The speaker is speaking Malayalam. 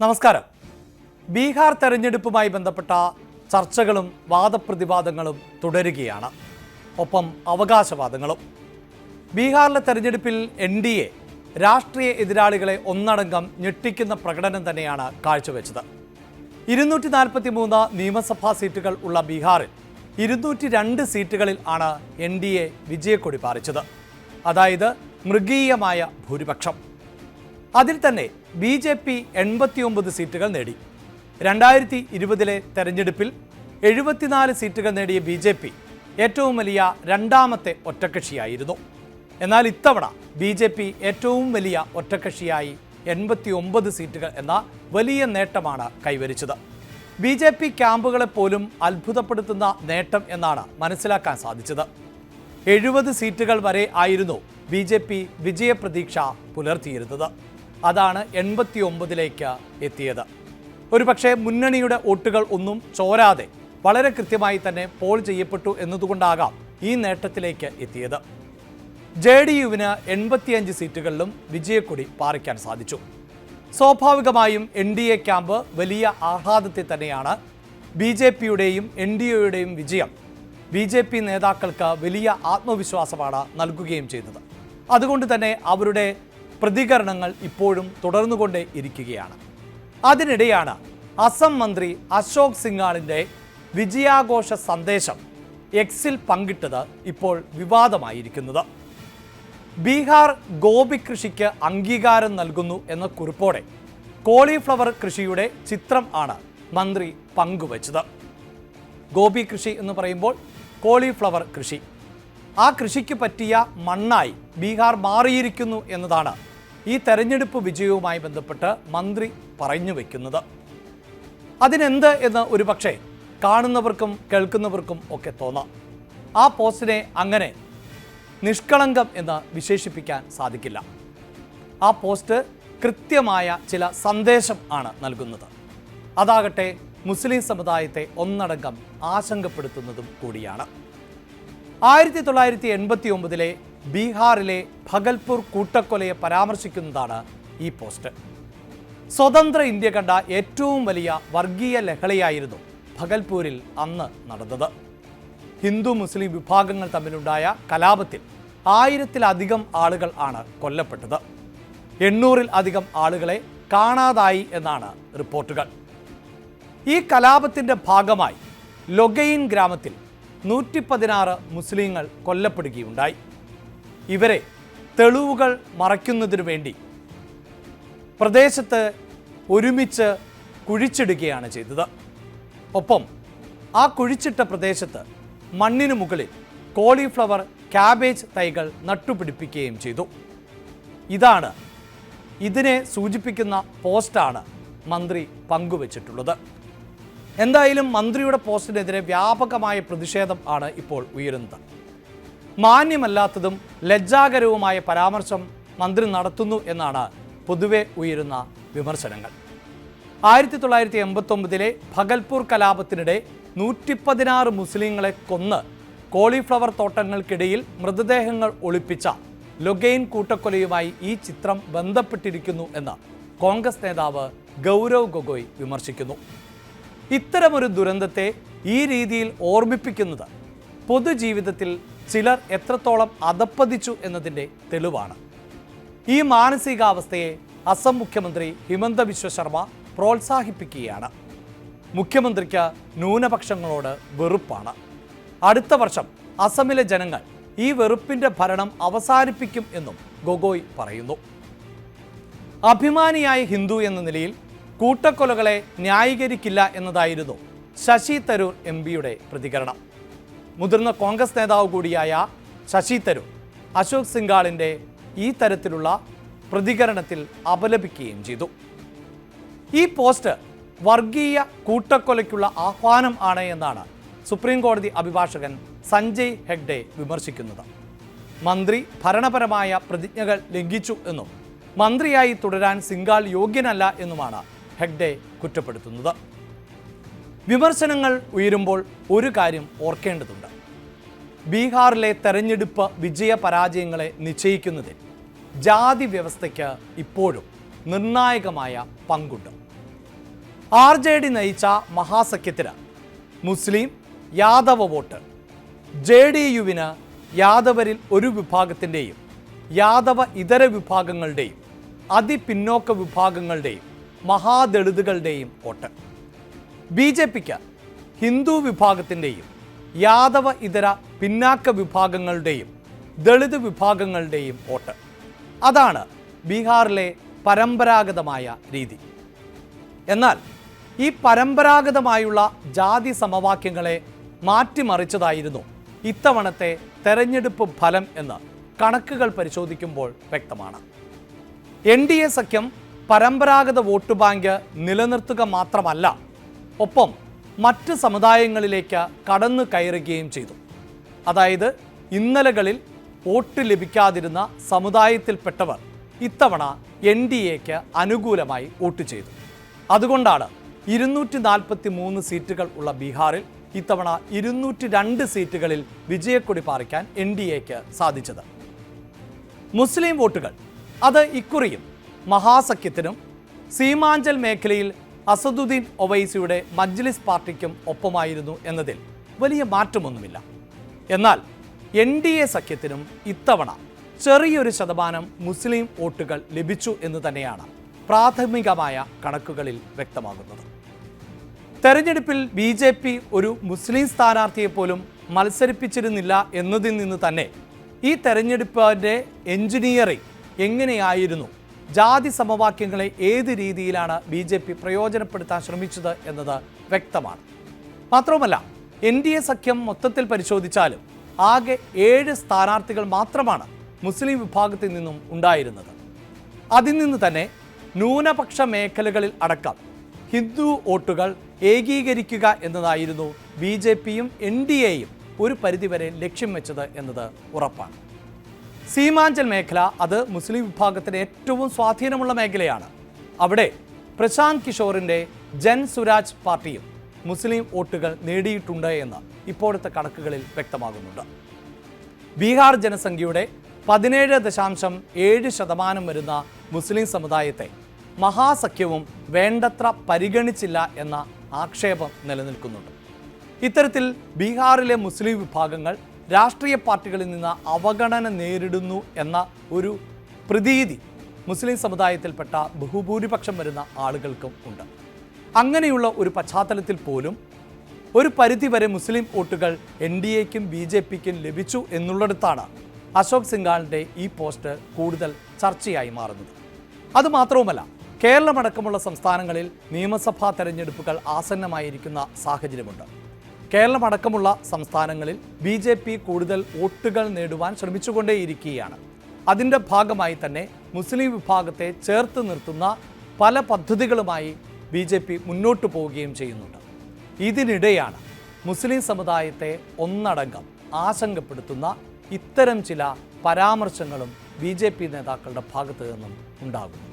നമസ്കാരം. ബീഹാർ തെരഞ്ഞെടുപ്പുമായി ബന്ധപ്പെട്ട ചർച്ചകളും വാദപ്രതിവാദങ്ങളും തുടരുകയാണ്. ഒപ്പം അവകാശവാദങ്ങളും. ബീഹാറിലെ തെരഞ്ഞെടുപ്പിൽ NDA രാഷ്ട്രീയ എതിരാളികളെ ഒന്നടങ്കം ഞെട്ടിക്കുന്ന പ്രകടനം തന്നെയാണ് കാഴ്ചവെച്ചത്. 243 നിയമസഭാ സീറ്റുകൾ ഉള്ള ബീഹാറിൽ 202 സീറ്റുകളിൽ ആണ് NDA വിജയക്കൊടി പാറിച്ചത്. അതായത് മൃഗീയമായ ഭൂരിപക്ഷം. അതിൽ തന്നെ BJP 89 സീറ്റുകൾ നേടി. 2020 തെരഞ്ഞെടുപ്പിൽ 74 സീറ്റുകൾ നേടിയ BJP ഏറ്റവും വലിയ രണ്ടാമത്തെ ഒറ്റക്കക്ഷിയായിരുന്നു. എന്നാൽ ഇത്തവണ BJP ഏറ്റവും വലിയ ഒറ്റക്കക്ഷിയായി 89 സീറ്റുകൾ എന്ന വലിയ നേട്ടമാണ് കൈവരിച്ചത്. BJP ക്യാമ്പുകളെ പോലും അത്ഭുതപ്പെടുത്തുന്ന നേട്ടം എന്നാണ് മനസ്സിലാക്കാൻ സാധിച്ചത്. 70 സീറ്റുകൾ വരെ ആയിരുന്നു BJP വിജയപ്രതീക്ഷ പുലർത്തിയിരുന്നത്. അതാണ് 89ലേക്ക് എത്തിയത്. ഒരുപക്ഷെ മുന്നണിയുടെ വോട്ടുകൾ ഒന്നും ചോരാതെ വളരെ കൃത്യമായി തന്നെ പോൾ ചെയ്യപ്പെട്ടു എന്നതുകൊണ്ടാകാം ഈ നേട്ടത്തിലേക്ക് എത്തിയത്. JDUവിന് 85 സീറ്റുകളിലും വിജയക്കൊടി പാറിക്കാൻ സാധിച്ചു. സ്വാഭാവികമായും NDA ക്യാമ്പ് വലിയ ആഹ്ലാദത്തെ തന്നെയാണ്. BJPയുടെയും NDAയുടെയും വിജയം BJP നേതാക്കൾക്ക് വലിയ ആത്മവിശ്വാസമാണ് നൽകുകയും ചെയ്തത്. അതുകൊണ്ട് തന്നെ അവരുടെ പ്രതികരണങ്ങൾ ഇപ്പോഴും തുടർന്നുകൊണ്ടേ ഇരിക്കുകയാണ്. അതിനിടെയാണ് അസം മന്ത്രി അശോക് സിംഗാളിൻ്റെ വിജയാഘോഷ സന്ദേശം എക്സിൽ പങ്കിട്ടത് ഇപ്പോൾ വിവാദമായിരിക്കുന്നത്. ബീഹാർ ഗോപി കൃഷിക്ക് അംഗീകാരം നൽകുന്നു എന്ന കുറിപ്പോടെ കോളിഫ്ലവർ കൃഷിയുടെ ചിത്രം ആണ് മന്ത്രി പങ്കുവച്ചത്. ഗോപി കൃഷി എന്ന് പറയുമ്പോൾ കോളിഫ്ലവർ കൃഷി, ആ കൃഷിക്ക് പറ്റിയ മണ്ണായി ബീഹാർ മാറിയിരിക്കുന്നു എന്നതാണ് ഈ തെരഞ്ഞെടുപ്പ് വിജയവുമായി ബന്ധപ്പെട്ട് മന്ത്രി പറഞ്ഞു വയ്ക്കുന്നത്. അതിനെന്ത് എന്ന് ഒരുപക്ഷെ കാണുന്നവർക്കും കേൾക്കുന്നവർക്കും ഒക്കെ തോന്നാം. ആ പോസ്റ്റിനെ അങ്ങനെ നിഷ്കളങ്കം എന്ന് വിശേഷിപ്പിക്കാൻ സാധിക്കില്ല. ആ പോസ്റ്റ് കൃത്യമായ ചില സന്ദേശം ആണ് നൽകുന്നത്. അതാകട്ടെ മുസ്ലിം സമുദായത്തെ ഒന്നടങ്കം ആശങ്കപ്പെടുത്തുന്നതും കൂടിയാണ്. 1989 ബീഹാറിലെ ഭഗൽപൂർ കൂട്ടക്കൊലയെ പരാമർശിക്കുന്നതാണ് ഈ പോസ്റ്റ്. സ്വതന്ത്ര ഇന്ത്യ കണ്ട ഏറ്റവും വലിയ വർഗീയ ലഹളയായിരുന്നു ഭഗൽപൂരിൽ അന്ന് നടന്നത്. ഹിന്ദു മുസ്ലിം വിഭാഗങ്ങൾ തമ്മിലുണ്ടായ കലാപത്തിൽ 1000-ലധികം ആളുകൾ ആണ് കൊല്ലപ്പെട്ടത്. 800-ലധികം ആളുകളെ കാണാതായി എന്നാണ് റിപ്പോർട്ടുകൾ. ഈ കലാപത്തിൻ്റെ ഭാഗമായി ലൊഗൈൻ ഗ്രാമത്തിൽ 116 മുസ്ലിങ്ങൾ കൊല്ലപ്പെടുകയുണ്ടായി. ഇവരെ തെളിവുകൾ മറയ്ക്കുന്നതിനു വേണ്ടി പ്രദേശത്ത് ഒരുമിച്ച് കുഴിച്ചിടുകയാണ് ചെയ്തത്. ഒപ്പം ആ കുഴിച്ചിട്ട പ്രദേശത്ത് മണ്ണിനു മുകളിൽ കോളിഫ്ലവർ, ക്യാബേജ് തൈകൾ നട്ടുപിടിപ്പിക്കുകയും ചെയ്തു. ഇതിനെ സൂചിപ്പിക്കുന്ന പോസ്റ്റാണ് മന്ത്രി പങ്കുവച്ചിട്ടുള്ളത്. എന്തായാലും മന്ത്രിയുടെ പോസ്റ്റിനെതിരെ വ്യാപകമായ പ്രതിഷേധം ആണ് ഇപ്പോൾ ഉയരുന്നത്. മാന്യമല്ലാത്തതും ലജ്ജാകരവുമായ പരാമർശം മന്ത്രി നടത്തുന്നു എന്നാണ് പൊതുവെ ഉയരുന്ന വിമർശനങ്ങൾ. 1989 ഭഗൽപൂർ കലാപത്തിനിടെ 116 മുസ്ലിങ്ങളെ കൊന്ന് കോളിഫ്ലവർ തോട്ടങ്ങൾക്കിടയിൽ മൃതദേഹങ്ങൾ ഒളിപ്പിച്ച ലൊഗൈൻ കൂട്ടക്കൊലയുമായി ഈ ചിത്രം ബന്ധപ്പെട്ടിരിക്കുന്നു എന്ന് കോൺഗ്രസ് നേതാവ് ഗൗരവ് ഗൊഗോയ് വിമർശിക്കുന്നു. ഇത്തരമൊരു ദുരന്തത്തെ ഈ രീതിയിൽ ഓർമ്മിപ്പിക്കുന്നത് പൊതുജീവിതത്തിൽ ചിലർ എത്രത്തോളം അധപ്പതിച്ചു എന്നതിൻ്റെ തെളിവാണ്. ഈ മാനസികാവസ്ഥയെ അസം മുഖ്യമന്ത്രി ഹിമന്ത ബിശ്വ ശർമ്മ പ്രോത്സാഹിപ്പിക്കുകയാണ്. മുഖ്യമന്ത്രിക്ക് ന്യൂനപക്ഷങ്ങളോട് വെറുപ്പാണ്. അടുത്ത വർഷം അസമിലെ ജനങ്ങൾ ഈ വെറുപ്പിൻ്റെ ഭരണം അവസാനിപ്പിക്കും എന്നും ഗൊഗോയ് പറയുന്നു. അഭിമാനിയായ ഹിന്ദു എന്ന നിലയിൽ കൂട്ടക്കൊലകളെ ന്യായീകരിക്കില്ല എന്നതായിരുന്നു ശശി തരൂർ MPയുടെ പ്രതികരണം. മുതിർന്ന കോൺഗ്രസ് നേതാവ് കൂടിയായ ശശി തരൂർ അശോക് സിംഗാളിൻ്റെ ഈ തരത്തിലുള്ള പ്രതികരണത്തിൽ അപലപിക്കുകയും ചെയ്തു. ഈ പോസ്റ്റ് വർഗീയ കൂട്ടക്കൊലയ്ക്കുള്ള ആഹ്വാനം ആണ് എന്നാണ് സുപ്രീം കോടതി അഭിഭാഷകൻ സഞ്ജയ് ഹെഗ്ഡെ വിമർശിക്കുന്നത്. മന്ത്രി ഭരണപരമായ പ്രതിജ്ഞകൾ ലംഘിച്ചു എന്നും മന്ത്രിയായി തുടരാൻ സിംഗാൾ യോഗ്യനല്ല എന്നുമാണ് ഹെഗ്ഡെ കുറ്റപ്പെടുത്തുന്നത്. വിമർശനങ്ങൾ ഉയരുമ്പോൾ ഒരു കാര്യം ഓർക്കേണ്ടതുണ്ട്. ബീഹാറിലെ തെരഞ്ഞെടുപ്പ് വിജയപരാജയങ്ങളെ നിശ്ചയിക്കുന്നതിൽ ജാതി വ്യവസ്ഥയ്ക്ക് ഇപ്പോഴും നിർണായകമായ പങ്കുണ്ട്. RJD നയിച്ച മഹാസഖ്യത്തിന് മുസ്ലിം യാദവ വോട്ട്, JDUവിന് യാദവരിൽ ഒരു വിഭാഗത്തിൻ്റെയും യാദവ ഇതര വിഭാഗങ്ങളുടെയും അതിപിന്നോക്ക വിഭാഗങ്ങളുടെയും മഹാദളിതുകളുടെയും വോട്ട്, BJPക്ക് ഹിന്ദു വിഭാഗത്തിൻ്റെയും യാദവ ഇതര പിന്നാക്ക വിഭാഗങ്ങളുടെയും ദളിത് വിഭാഗങ്ങളുടെയും വോട്ട്. അതാണ് ബീഹാറിലെ പരമ്പരാഗതമായ രീതി. എന്നാൽ ഈ പരമ്പരാഗതമായുള്ള ജാതി സമവാക്യങ്ങളെ മാറ്റിമറിച്ചതായിരുന്നു ഇത്തവണത്തെ തെരഞ്ഞെടുപ്പ് ഫലം എന്ന് കണക്കുകൾ പരിശോധിക്കുമ്പോൾ വ്യക്തമാണ്. NDA സഖ്യം പരമ്പരാഗത വോട്ട് ബാങ്ക് നിലനിർത്തുക മാത്രമല്ല, ഒപ്പം മറ്റ് സമുദായങ്ങളിലേക്ക് കടന്നു കയറുകയും ചെയ്തു. അതായത് ഇന്നലകളിൽ വോട്ട് ലഭിക്കാതിരുന്ന സമുദായത്തിൽപ്പെട്ടവർ ഇത്തവണ NDAക്ക് അനുകൂലമായി വോട്ട് ചെയ്തു. അതുകൊണ്ടാണ് 243 സീറ്റുകൾ ഉള്ള ബീഹാറിൽ ഇത്തവണ 202 സീറ്റുകളിൽ വിജയക്കൊടി പാറിക്കാൻ NDAക്ക് സാധിച്ചത്. മുസ്ലിം വോട്ടുകൾ അത് ഇക്കുറിയും മഹാസഖ്യത്തിനും സീമാഞ്ചൽ മേഖലയിൽ അസദുദ്ദീൻ ഒവൈസിയുടെ മജ്ലിസ് പാർട്ടിക്കും ഒപ്പമായിരുന്നു എന്നതിൽ വലിയ മാറ്റമൊന്നുമില്ല. എന്നാൽ NDA സഖ്യത്തിനും ഇത്തവണ ചെറിയൊരു ശതമാനം മുസ്ലിം വോട്ടുകൾ ലഭിച്ചു എന്ന് തന്നെയാണ് പ്രാഥമികമായ കണക്കുകളിൽ വ്യക്തമാകുന്നത്. തെരഞ്ഞെടുപ്പിൽ BJP ഒരു മുസ്ലിം സ്ഥാനാർത്ഥിയെ പോലും മത്സരിപ്പിച്ചിരുന്നില്ല എന്നതിൽ നിന്ന് തന്നെ ഈ തെരഞ്ഞെടുപ്പിൻ്റെ എഞ്ചിനീയറിംഗ് എങ്ങനെയായിരുന്നു, ജാതി സമവാക്യങ്ങളെ ഏത് രീതിയിലാണ് BJP പ്രയോജനപ്പെടുത്താൻ ശ്രമിച്ചത് എന്നത് വ്യക്തമാണ്. മാത്രവുമല്ല, NDA സഖ്യം മൊത്തത്തിൽ പരിശോധിച്ചാലും ആകെ 7 സ്ഥാനാർത്ഥികൾ മാത്രമാണ് മുസ്ലിം വിഭാഗത്തിൽ നിന്നും ഉണ്ടായിരുന്നത്. അതിൽ നിന്ന് തന്നെ ന്യൂനപക്ഷ മേഖലകളിൽ അടക്കം ഹിന്ദു വോട്ടുകൾ ഏകീകരിക്കുക എന്നതായിരുന്നു BJPയും NDAയും ഒരു പരിധിവരെ ലക്ഷ്യം വെച്ചത് എന്നത് ഉറപ്പാണ്. സീമാഞ്ചൽ മേഖല അത് മുസ്ലിം വിഭാഗത്തിന് ഏറ്റവും സ്വാധീനമുള്ള മേഖലയാണ്. അവിടെ പ്രശാന്ത് കിഷോറിൻ്റെ ജൻ സുരാജ് പാർട്ടിയും മുസ്ലിം വോട്ടുകൾ നേടിയിട്ടുണ്ട് എന്ന് ഇപ്പോഴത്തെ കണക്കുകളിൽ വ്യക്തമാകുന്നുണ്ട്. ബീഹാർ ജനസംഖ്യയുടെ 17.7% വരുന്ന മുസ്ലിം സമുദായത്തെ മഹാസഖ്യവും വേണ്ടത്ര പരിഗണിച്ചില്ല എന്ന ആക്ഷേപം നിലനിൽക്കുന്നുണ്ട്. ഇത്തരത്തിൽ ബീഹാറിലെ മുസ്ലിം വിഭാഗങ്ങൾ രാഷ്ട്രീയ പാർട്ടികളിൽ നിന്ന് അവഗണന നേരിടുന്നു എന്ന ഒരു പ്രതീതി മുസ്ലിം സമുദായത്തിൽപ്പെട്ട ബഹുഭൂരിപക്ഷം വരുന്ന ആളുകൾക്കും ഉണ്ട്. അങ്ങനെയുള്ള ഒരു പശ്ചാത്തലത്തിൽ പോലും ഒരു പരിധിവരെ മുസ്ലിം വോട്ടുകൾ NDAക്കും BJPക്കും ലഭിച്ചു എന്നുള്ളിടത്താണ് അശോക് സിംഗാളിൻ്റെ ഈ പോസ്റ്റ് കൂടുതൽ ചർച്ചയായി മാറുന്നത്. അതുമാത്രവുമല്ല, കേരളമടക്കമുള്ള സംസ്ഥാനങ്ങളിൽ നിയമസഭാ തെരഞ്ഞെടുപ്പുകൾ ആസന്നമായിരിക്കുന്ന സാഹചര്യമുണ്ട്. കേരളമടക്കമുള്ള സംസ്ഥാനങ്ങളിൽ BJP കൂടുതൽ വോട്ടുകൾ നേടുവാൻ ശ്രമിച്ചുകൊണ്ടേയിരിക്കുകയാണ്. അതിൻ്റെ ഭാഗമായി തന്നെ മുസ്ലിം വിഭാഗത്തെ ചേർത്ത് നിർത്തുന്ന പല പദ്ധതികളുമായി BJP മുന്നോട്ട് പോവുകയും ചെയ്യുന്നുണ്ട്. ഇതിനിടെയാണ് മുസ്ലിം സമുദായത്തെ ഒന്നടങ്കം ആശങ്കപ്പെടുത്തുന്ന ഇത്തരം ചില പരാമർശങ്ങളും BJP നേതാക്കളുടെ ഭാഗത്തു നിന്നും ഉണ്ടാകുന്നു.